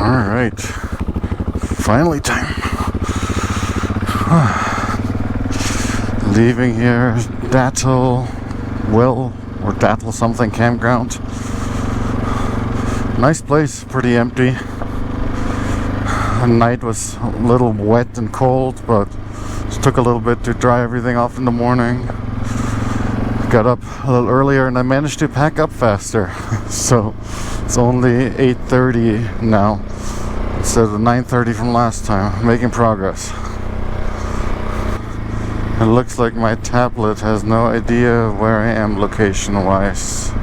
Alright, finally time. Leaving here, Duffle or Duffle something campground. Nice place, pretty empty. The night was a little wet and cold, but it took a little bit to dry everything off in the morning. Got up a little earlier and I managed to pack up faster. So it's only 8:30 now instead of 9:30 from last time. Making progress. It looks like my tablet has no idea where I am location wise.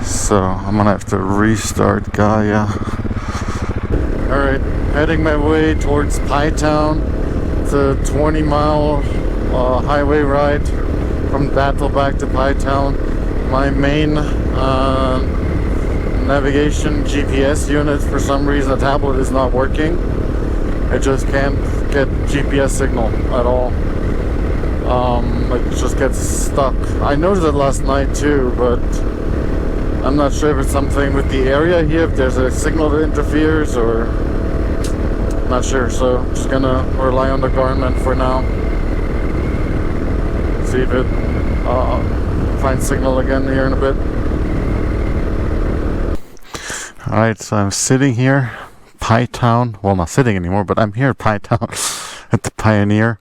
So I'm gonna have to restart Gaia. Alright, heading my way towards Pie Town. It's a 20-mile highway ride from Duffle back to Pie Town. My main navigation GPS unit, for some reason the tablet is not working. It just can't get GPS signal at all. It just gets stuck. I noticed it last night too, but I'm not sure if it's something with the area here, if there's a signal that interferes, or not sure. So I'm just gonna rely on the Garmin for now. See if it finds signal again here in a bit. Alright, so I'm sitting here, Pie Town. Well, not sitting anymore, but I'm here at Pie Town at the Pioneer.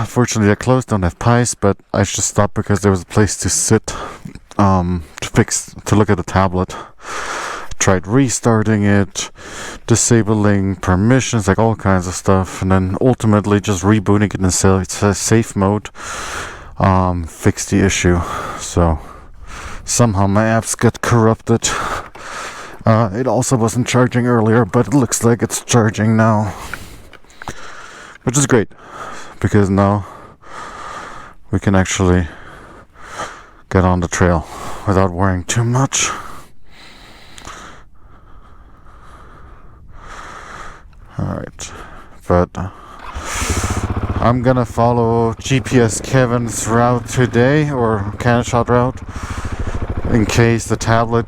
Fortunately, they're closed, don't have pies, but I just stopped because there was a place to sit, to look at the tablet. Tried restarting it, disabling permissions, like all kinds of stuff, and then ultimately just rebooting it in safe mode, fixed the issue. So somehow my apps got corrupted. It also wasn't charging earlier, but it looks like it's charging now, which is great, because now we can actually get on the trail without worrying too much. Alright, but I'm gonna follow GPS Kevin's route today, or Canashot route, in case the tablet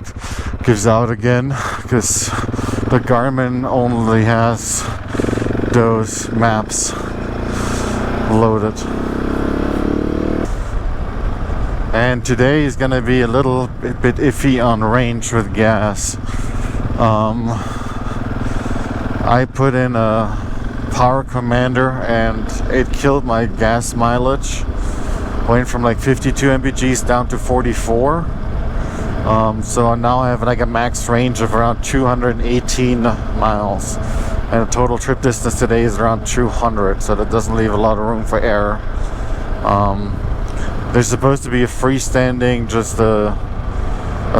gives out again, because the Garmin only has those maps loaded. And today is gonna be a little bit iffy on range with gas. I put in a power commander and it killed my gas mileage. Went from like 52 mpgs down to 44. So now I have like a max range of around 218 miles. And the total trip distance today is around 200, so that doesn't leave a lot of room for error. There's supposed to be a freestanding, just a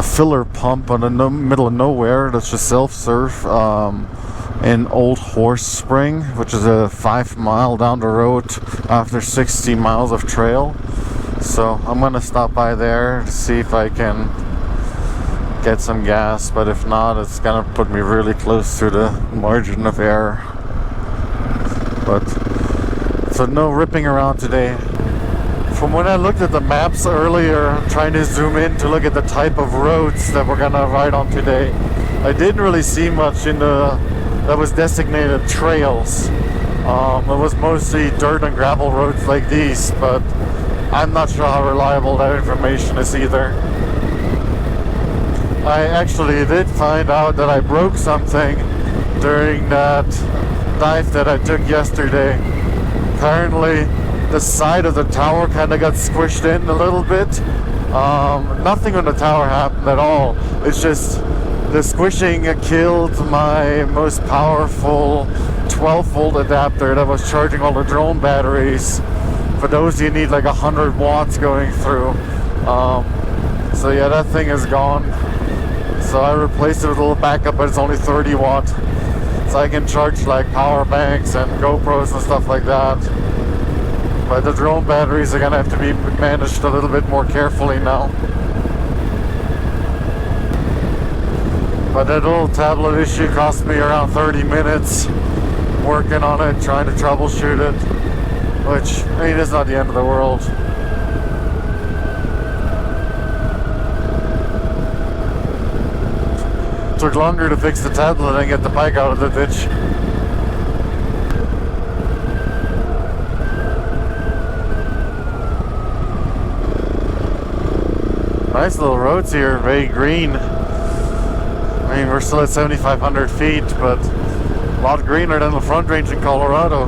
filler pump on the middle of nowhere that's just self-serve in Old Horse Spring, which is a 5 mile down the road after 60 miles of trail. So I'm gonna stop by there to see if I can get some gas, but if not, it's gonna put me really close to the margin of error. But so no ripping around today. From when I looked at the maps earlier, trying to zoom in to look at the type of roads that we're gonna ride on today, I didn't really see much in the that was designated trails. It was mostly dirt and gravel roads like these, but I'm not sure how reliable that information is either. I actually did find out that I broke something during that dive that I took yesterday. Apparently the side of the tower kind of got squished in a little bit. Nothing on the tower happened at all. It's just the squishing killed my most powerful 12-volt adapter that was charging all the drone batteries. For those, you need like 100 watts going through. So yeah, that thing is gone. So I replaced it with a little backup, but it's only 30 watt. So I can charge like power banks and GoPros and stuff like that. But the drone batteries are gonna have to be managed a little bit more carefully now. But that little tablet issue cost me around 30 minutes working on it, trying to troubleshoot it, which, I mean, it's not the end of the world. Took longer to fix the tablet and get the bike out of the ditch. Nice little roads here, very green. I mean, we're still at 7,500 feet, but a lot greener than the Front Range in Colorado.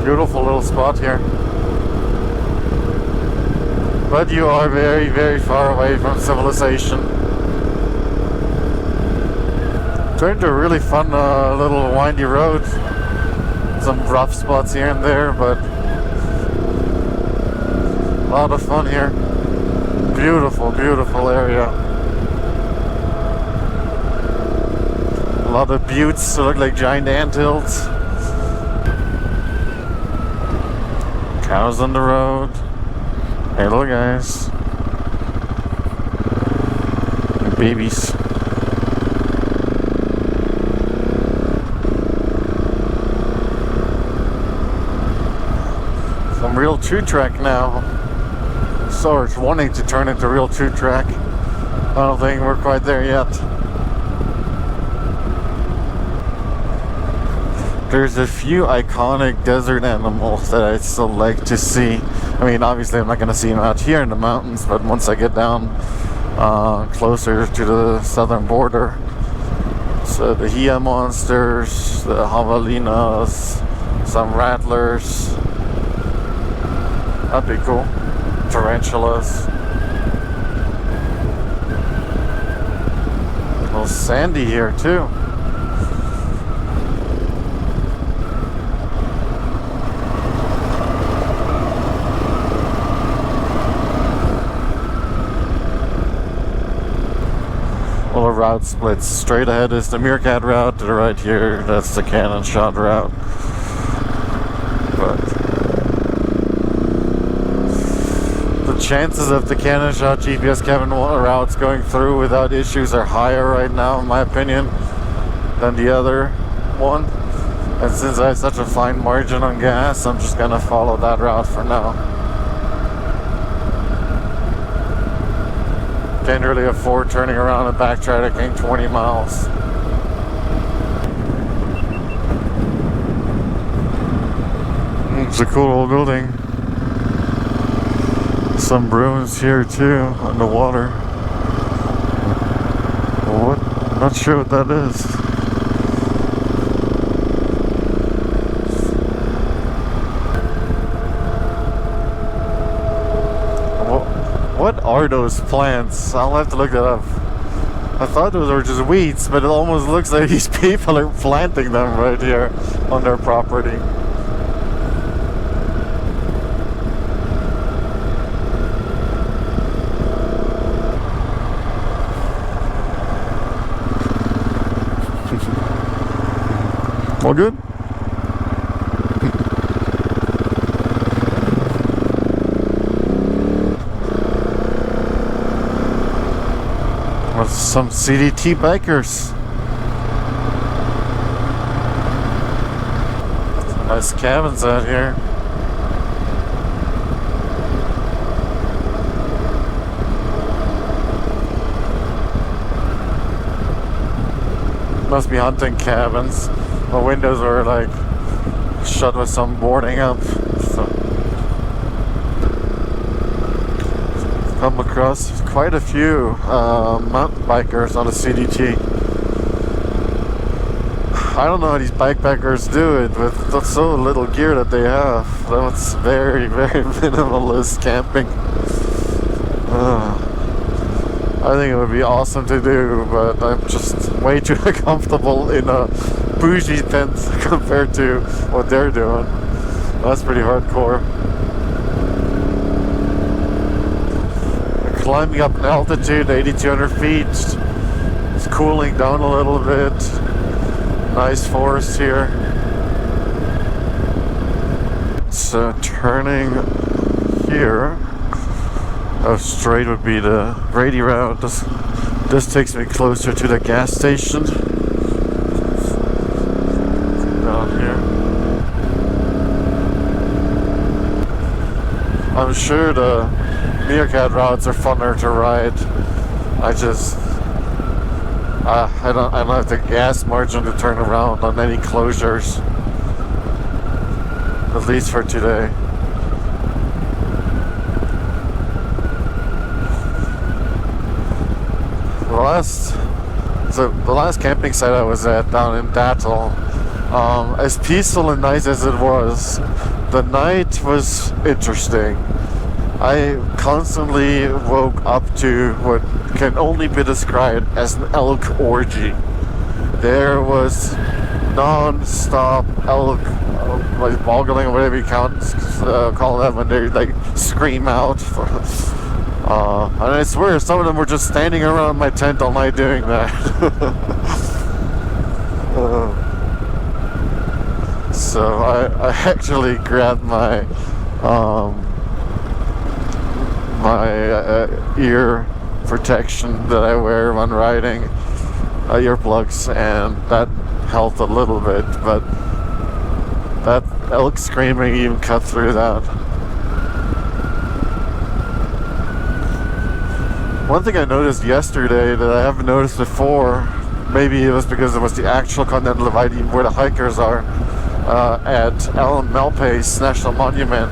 Beautiful little spot here. But you are very, very far away from civilization. Turned to a really fun little windy road. Some rough spots here and there, but a lot of fun here. Beautiful, beautiful area. A lot of buttes that look like giant anthills. Cows on the road. Hey, little guys. And babies. Some real true track now. So it's wanting to turn into real true track. I don't think we're quite there yet. There's a few iconic desert animals that I still like to see. I mean, obviously I'm not going to see them out here in the mountains, but once I get down closer to the southern border. So the Gila monsters, the javelinas, some rattlers. That'd be cool. Tarantulas. A little sandy here too. Well, the route splits. Straight ahead is the Meerkat route. To the right here, that's the Cannon Shot route. But the chances of the Cannon Shot GPS Kevin routes going through without issues are higher right now, in my opinion, than the other one. And since I have such a fine margin on gas, I'm just gonna follow that route for now. Can't really afford turning around and backtracking 20 miles. It's a cool old building. Some ruins here too on the water. What? Not sure what that is. What are those plants? I'll have to look that up. I thought those were just weeds, but it almost looks like these people are planting them right here on their property. All good? Some CDT bikers. Some nice cabins out here. Must be hunting cabins. The windows are like shut with some boarding up. So come across quite a few mountain bikers on a CDT. I don't know how these bikepackers do it with so little gear that they have. That's very, very minimalist camping. I think it would be awesome to do, but I'm just way too comfortable in a bougie tent compared to what they're doing. That's pretty hardcore. Climbing up in altitude, 8,200 feet. It's cooling down a little bit. Nice forest here. So turning here, straight would be the Brady route. This takes me closer to the gas station. Down here. I'm sure the Meerkat routes are funner to ride I just I don't have the gas margin to turn around on any closures, at least for today. The last camping site I was at down in Duffle, as peaceful and nice as it was, the night was interesting. I constantly woke up to what can only be described as an elk orgy. There was non-stop elk, like boggling or whatever you call that when they like scream out. And I swear some of them were just standing around my tent all night doing that. So I actually grabbed my ear protection that I wear when riding, earplugs, and that helped a little bit, but that elk screaming even cut through that. One thing I noticed yesterday that I haven't noticed before, maybe it was because it was the actual Continental Divide where the hikers are, at Malpais National Monument,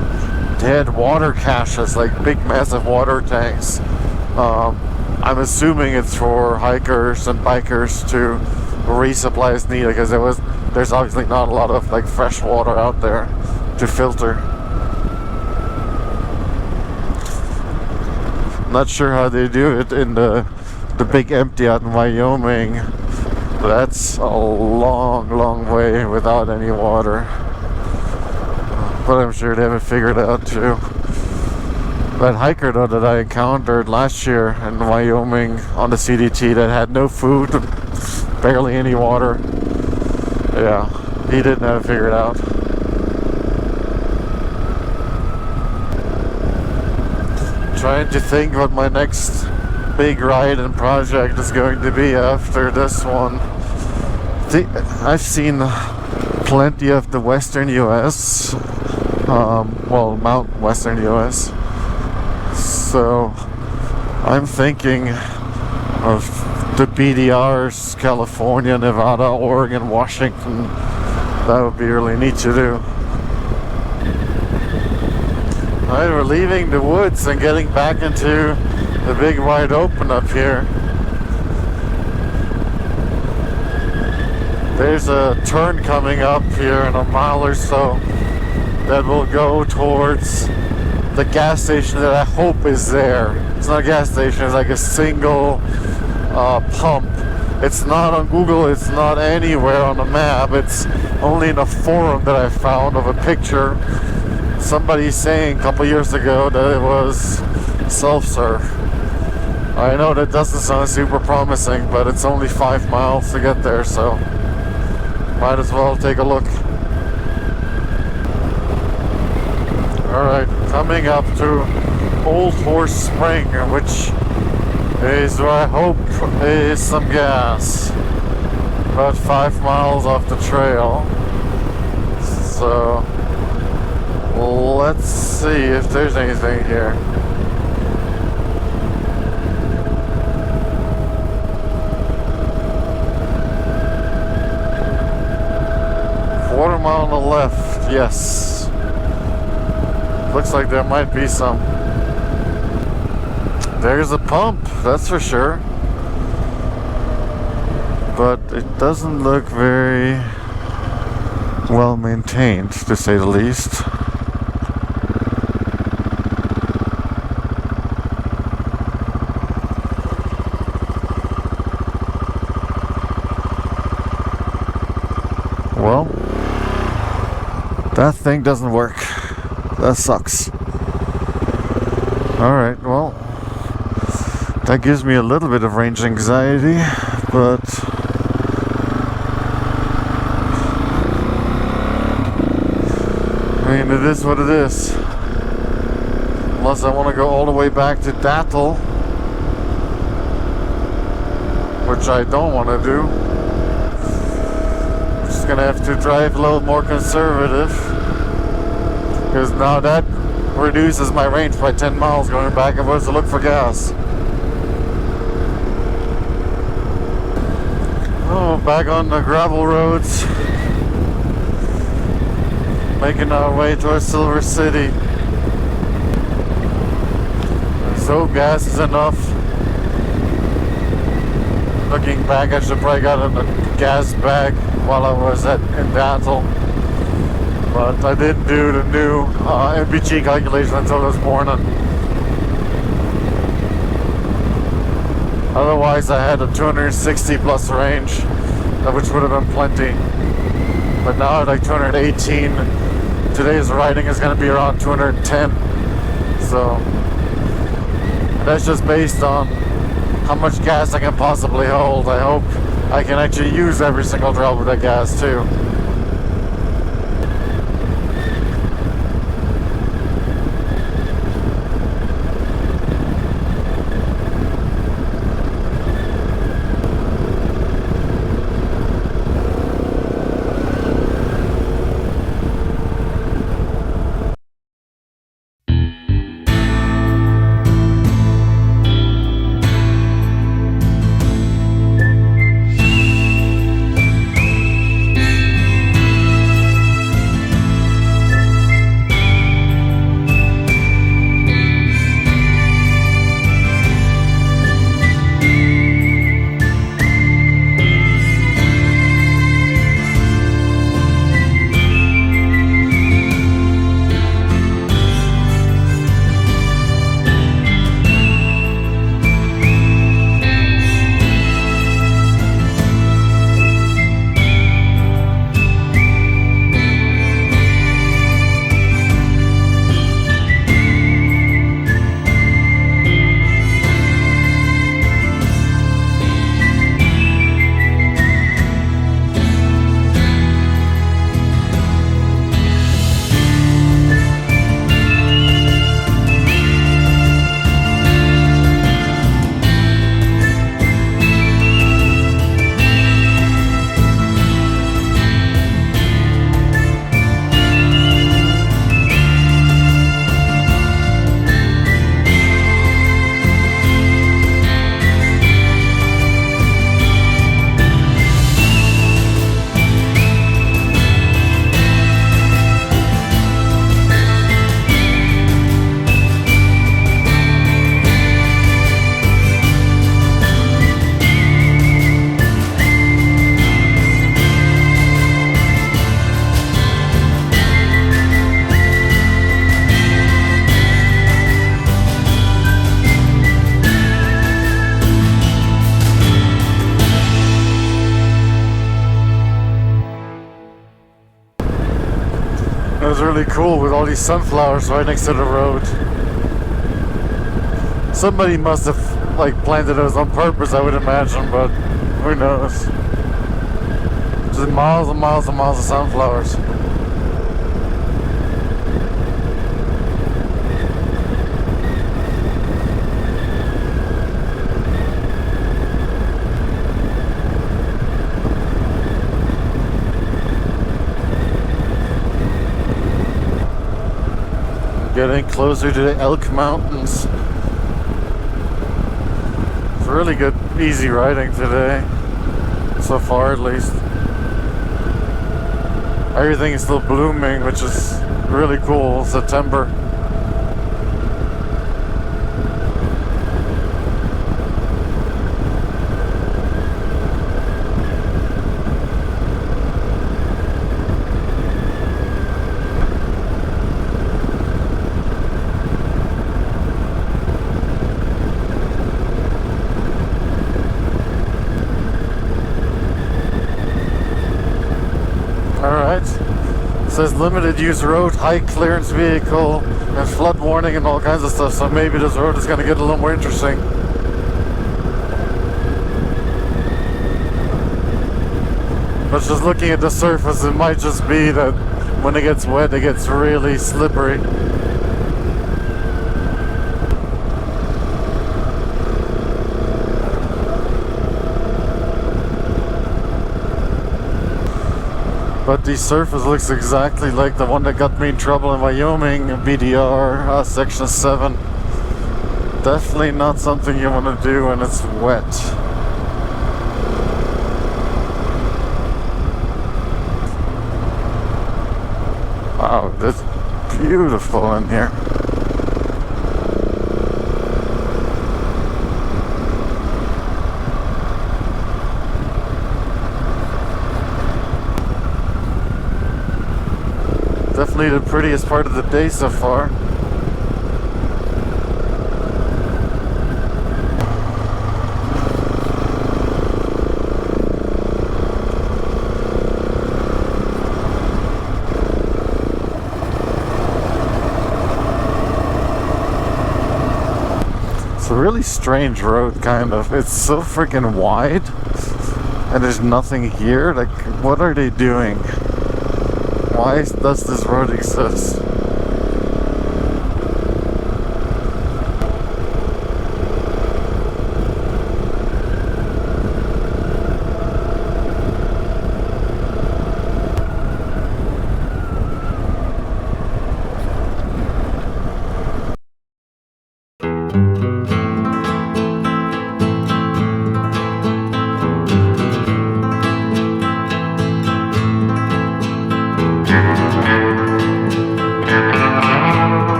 they had water caches, like big massive water tanks. I'm assuming it's for hikers and bikers to resupply as needed, because there's obviously not a lot of like fresh water out there to filter. Not sure how they do it in the big empty out in Wyoming. That's a long way without any water. But I'm sure they haven't figured it out too. That hiker though that I encountered last year in Wyoming on the CDT that had no food, barely any water. Yeah, he didn't have it figured out. Trying to think what my next big ride and project is going to be after this one. I've seen plenty of the western US, western US. So I'm thinking of the BDRs, California, Nevada, Oregon, Washington. That would be really neat to do. Alright, we're leaving the woods and getting back into the big wide open up here. There's a turn coming up here in a mile or so that will go towards the gas station that I hope is there. It's not a gas station, it's like a single pump. It's not on Google, it's not anywhere on the map. It's only in a forum that I found of a picture. Somebody saying a couple years ago that it was self-serve. I know that doesn't sound super promising, but it's only 5 miles to get there, so might as well take a look. Alright, coming up to Old Horse Spring, which is where I hope is some gas. About 5 miles off the trail. So let's see if there's anything here. Quarter mile on the left, yes. Looks like there might be some. There's a pump, that's for sure. But it doesn't look very well maintained, to say the least. Well, that thing doesn't work. That sucks. Alright, well, that gives me a little bit of range anxiety, but I mean, it is what it is. Unless I want to go all the way back to Duffle, which I don't want to do. I'm just gonna have to drive a little more conservative, because now that reduces my range by 10 miles going back and forth to look for gas. Oh, back on the gravel roads. Making our way towards Silver City. So gas is enough. Looking back, I should probably got a gas bag while I was in battle. But I didn't do the new MPG calculation until this morning. Otherwise, I had a 260 plus range, which would have been plenty. But now at like 218, today's riding is going to be around 210. So that's just based on how much gas I can possibly hold. I hope I can actually use every single drop of that gas too. It was really cool with all these sunflowers right next to the road. Somebody must have like planted those on purpose, I would imagine, but who knows? Just miles and miles and miles of sunflowers. Getting closer to the Elk Mountains. It's really good, easy riding today. So far, at least. Everything is still blooming, which is really cool. September. It says limited use road, high clearance vehicle, and flood warning and all kinds of stuff, so maybe this road is going to get a little more interesting. But just looking at the surface, it might just be that when it gets wet, it gets really slippery. But the surface looks exactly like the one that got me in trouble in Wyoming, BDR, section 7. Definitely not something you want to do when it's wet. Wow, that's beautiful in here. Definitely the prettiest part of the day so far. It's a really strange road, kind of. It's so freaking wide, and there's nothing here. Like, what are they doing? Why does this road exist?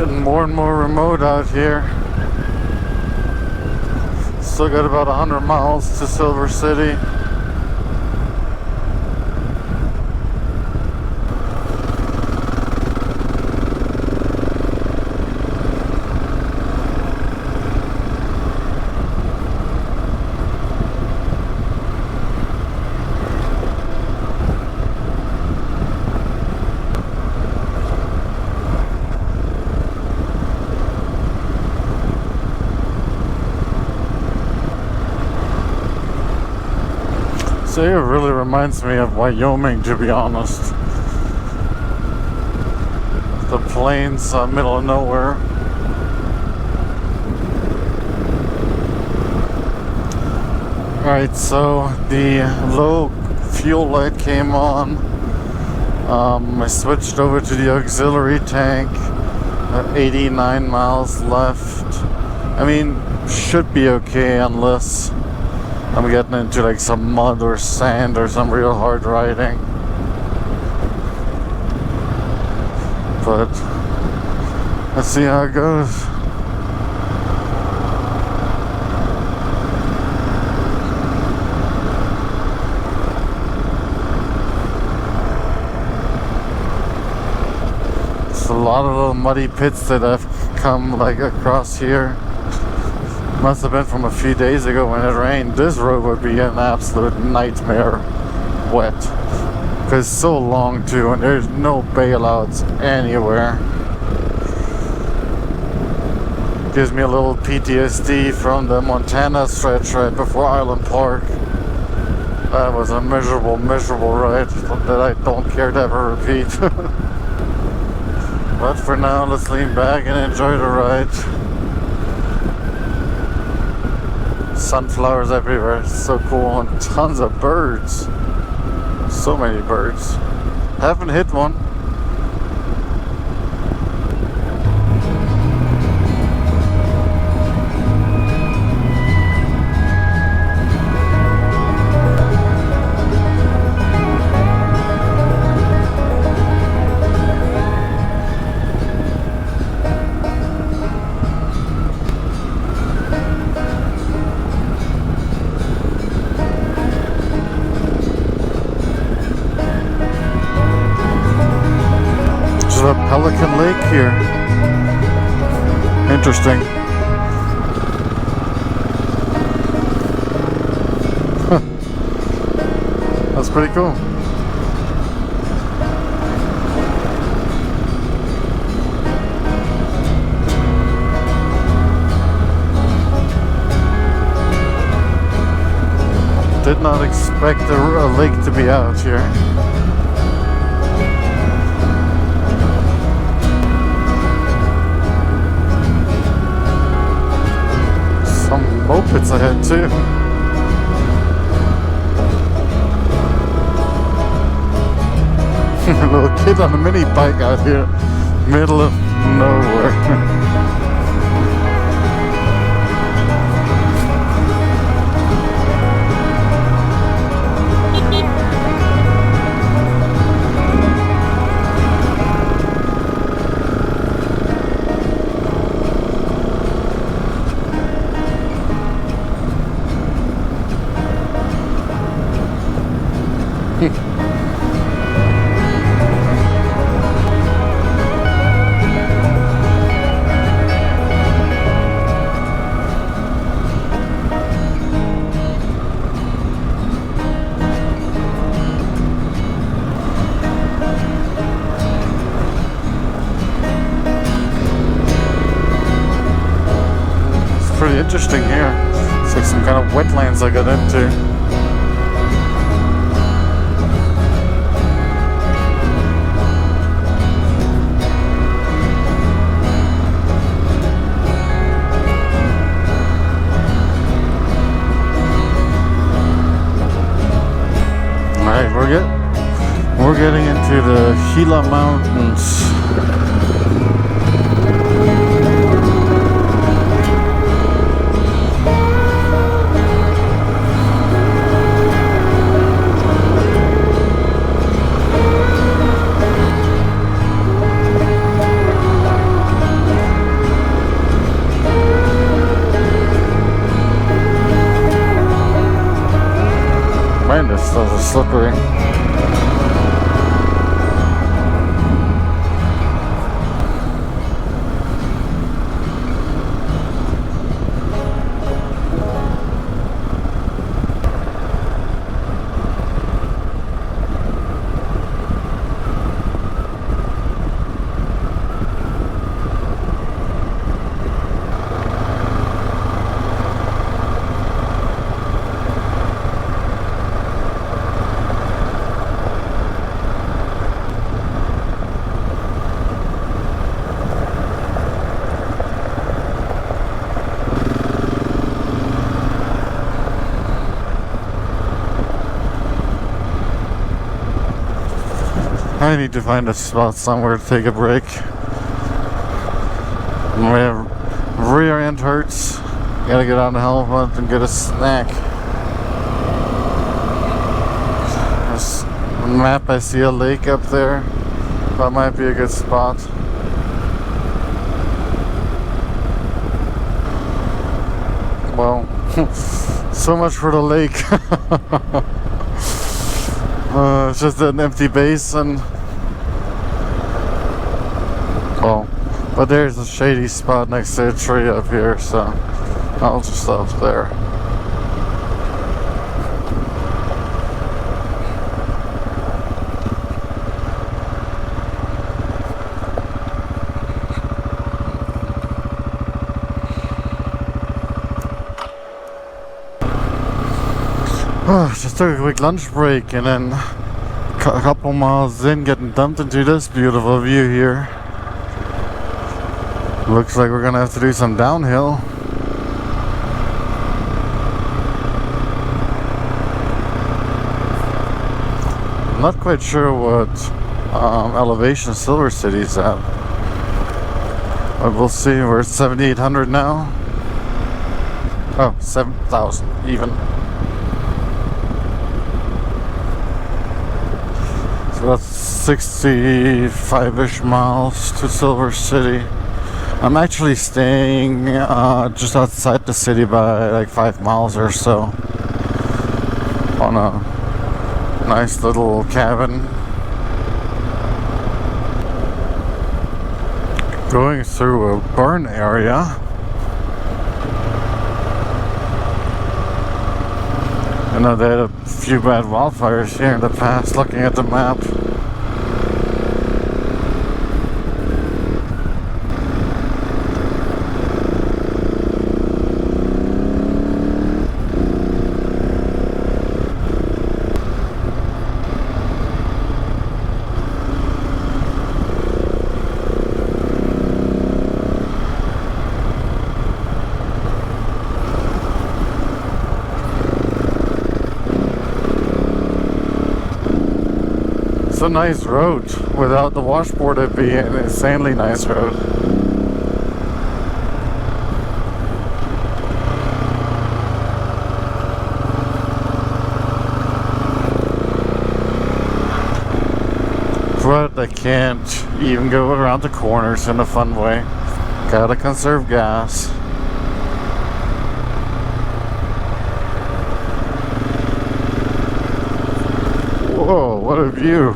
More and more remote out here. Still got about 100 miles to Silver City. So it really reminds me of Wyoming, to be honest. The plains, middle of nowhere. Alright, so the low fuel light came on. I switched over to the auxiliary tank. 89 miles left. I mean, should be okay unless I'm getting into like some mud or sand or some real hard riding. But let's see how it goes. It's a lot of little muddy pits that have come like across here. Must have been from a few days ago when it rained. This road would be an absolute nightmare wet. Because it's so long too, and there's no bailouts anywhere. Gives me a little PTSD from the Montana stretch right before Island Park. That was a miserable, miserable ride that I don't care to ever repeat. But for now, let's lean back and enjoy the ride. Sunflowers everywhere, it's so cool, and tons of birds. So many birds. Haven't hit one. A Pelican Lake here. Interesting. That's pretty cool. Did not expect a lake to be out here. Mopeds ahead too. A little kid on a mini bike out here, middle of nowhere. Pretty interesting here. It's like some kind of wetlands I got into. Alright, we're getting into the Gila Mountains. Man, this stuff is slippery. I need to find a spot somewhere to take a break. My rear end hurts. Gotta get on the helmet and get a snack. There's a map, I see a lake up there. That might be a good spot. Well, so much for the lake. It's just an empty basin. Well, but there's a shady spot next to a tree up here, so I'll just stop there. Just took a quick lunch break and then a couple miles in, getting dumped into this beautiful view here. Looks like we're gonna have to do some downhill. I'm not quite sure what elevation Silver City's at, but we'll see. We're at 7,800 now. Oh, 7,000 even. So that's 65-ish miles to Silver City. I'm actually staying just outside the city by like 5 miles or so on a nice little cabin. Going through a burn area. I know they had a few bad wildfires here in the past, looking at the map. It's a nice road. Without the washboard, it'd be an insanely nice road. But I can't even go around the corners in a fun way. Gotta conserve gas. Whoa, what a view.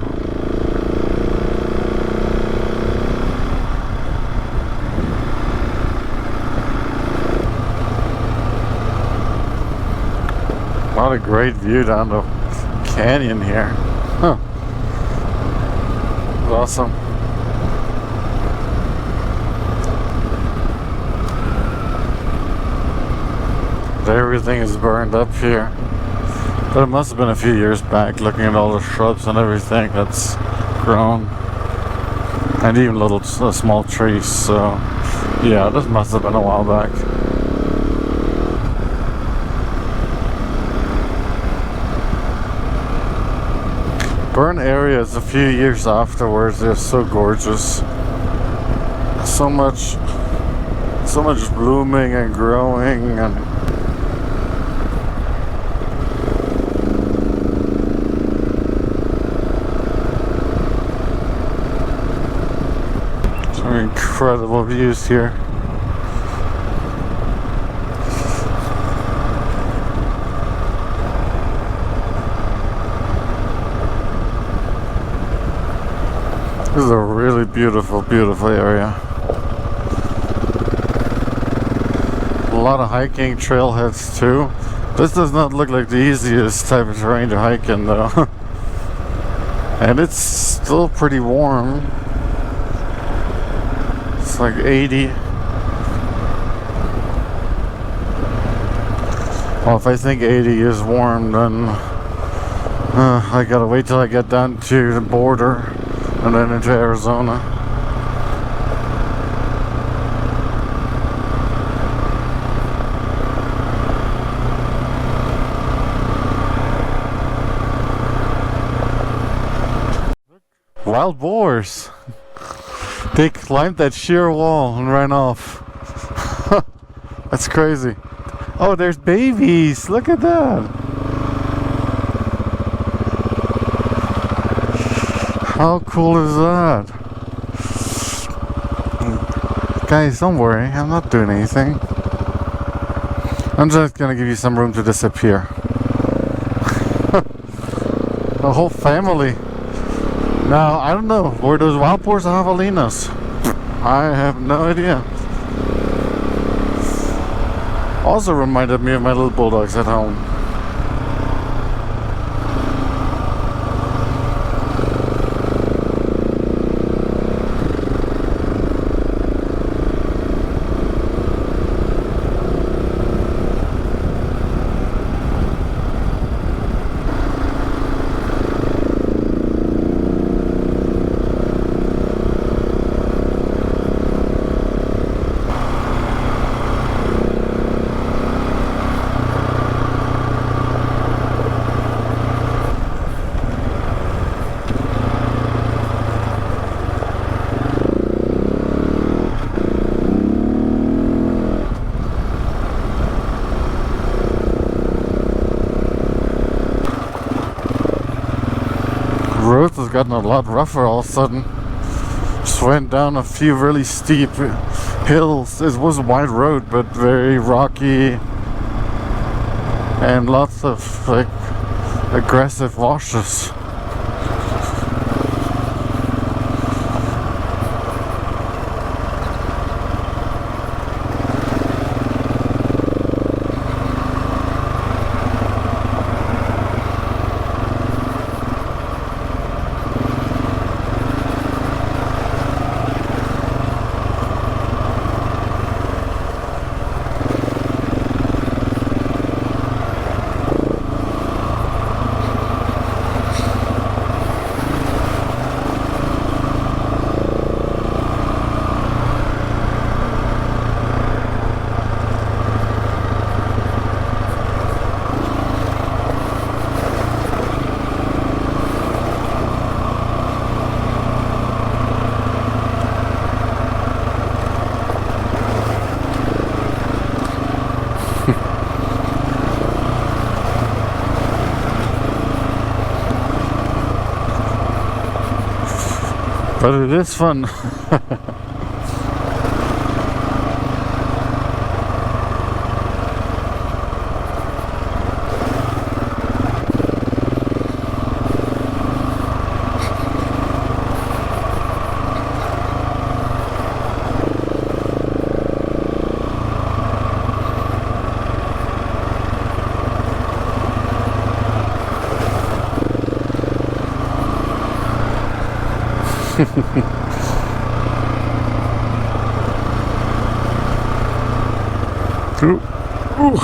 What a great view down the canyon here. Huh. Awesome. Everything is burned up here. But it must have been a few years back, looking at all the shrubs and everything that's grown. And even little small trees, so yeah, this must have been a while back. Burn areas a few years afterwards, they're so gorgeous. So much blooming and growing, and some incredible views here. This is a really beautiful, beautiful area. A lot of hiking trailheads too. This does not look like the easiest type of terrain to hike in though. And it's still pretty warm. It's like 80. Well, if I think 80 is warm, then I gotta wait till I get down to the border and then into Arizona. Wild boars. They climbed that sheer wall and ran off. That's crazy. Oh, there's babies. Look at that. How cool is that? Guys, don't worry. I'm not doing anything. I'm just gonna give you some room to disappear. The whole family. Now, I don't know. Were those wild boars or javelinas? I have no idea. Also reminded me of my little bulldogs at home. Road has gotten a lot rougher all of a sudden. Just went down a few really steep hills. It was a wide road, but very rocky and lots of like aggressive washes. But it is fun. Ooh. Ooh.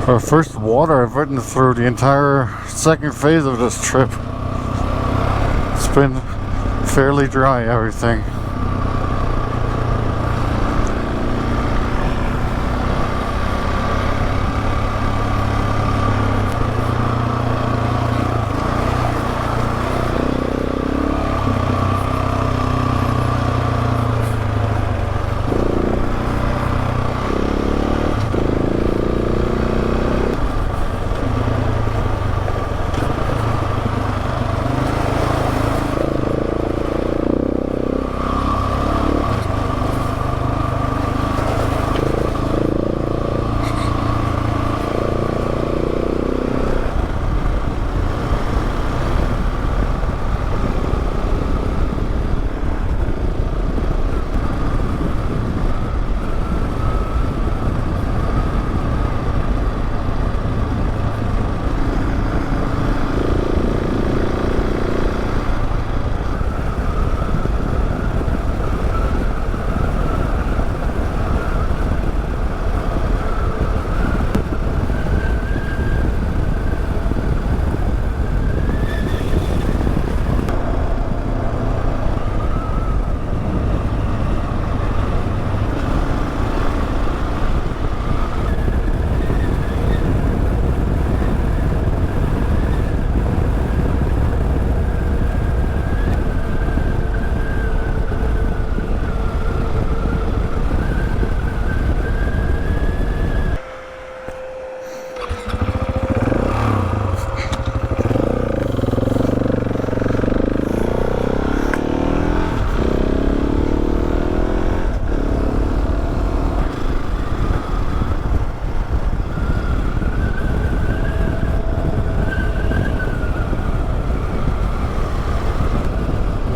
Our first water I've ridden through the entire second phase of this trip. It's been fairly dry, everything.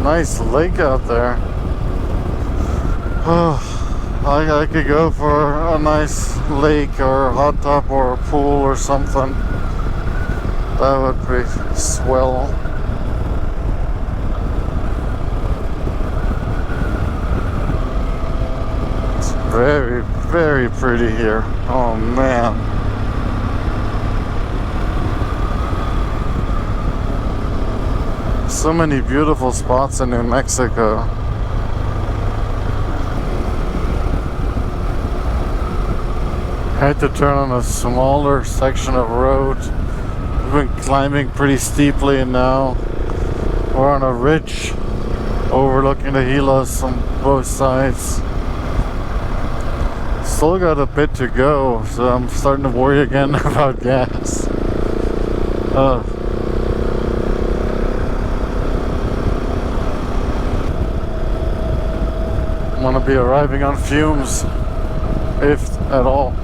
nice lake out there. I could go for a nice lake or a hot tub or a pool or something. That would be swell. It's very, very pretty here. Oh man. So many beautiful spots in New Mexico. Had to turn on a smaller section of road. We've been climbing pretty steeply now. We're on a ridge overlooking the Gilas on both sides. Still got a bit to go, so I'm starting to worry again about gas. I'm gonna be arriving on fumes, if at all.